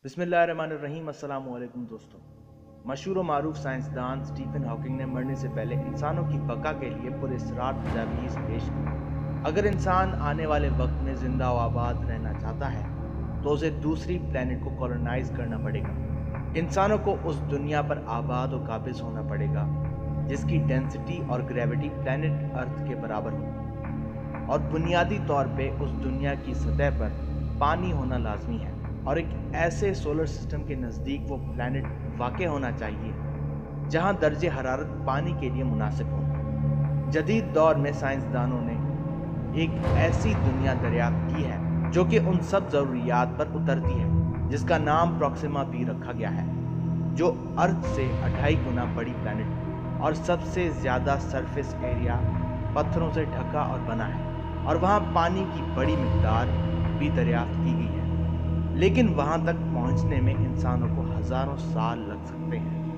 बिस्मिल्लाहिर्रहमानिर्रहीम। अस्सलाम वालेकुम दोस्तों। मशहूर व मारूफ साइंसदान स्टीफन हॉकिंग ने मरने से पहले इंसानों की बका के लिए पुरस्रार तजावीज़ पेश की। अगर इंसान आने वाले वक्त में जिंदा व आबाद रहना चाहता है तो उसे दूसरी प्लेनेट को कॉलोनाइज करना पड़ेगा। इंसानों को उस दुनिया पर आबाद व काबिज होना पड़ेगा जिसकी डेंसिटी और ग्रेविटी प्लेनेट अर्थ के बराबर हो, और बुनियादी तौर पे उस दुनिया की सतह पर पानी होना लाजमी है, और एक ऐसे सोलर सिस्टम के नज़दीक वो प्लैनेट वाक़ होना चाहिए जहां दर्जे हरारत पानी के लिए मुनासिब हो। जदीद दौर में साइंसदानों ने एक ऐसी दुनिया दरियाफ्त की है जो कि उन सब ज़रूरियात पर उतरती है, जिसका नाम प्रॉक्सिमा बी रखा गया है, जो अर्थ से 2.5 गुना बड़ी प्लैनेट और सबसे ज़्यादा सरफेस एरिया पत्थरों से ढका और बना है, और वहाँ पानी की बड़ी मिकदार भी दरियाफ्त की गई है। लेकिन वहां तक पहुंचने में इंसानों को हजारों साल लग सकते हैं।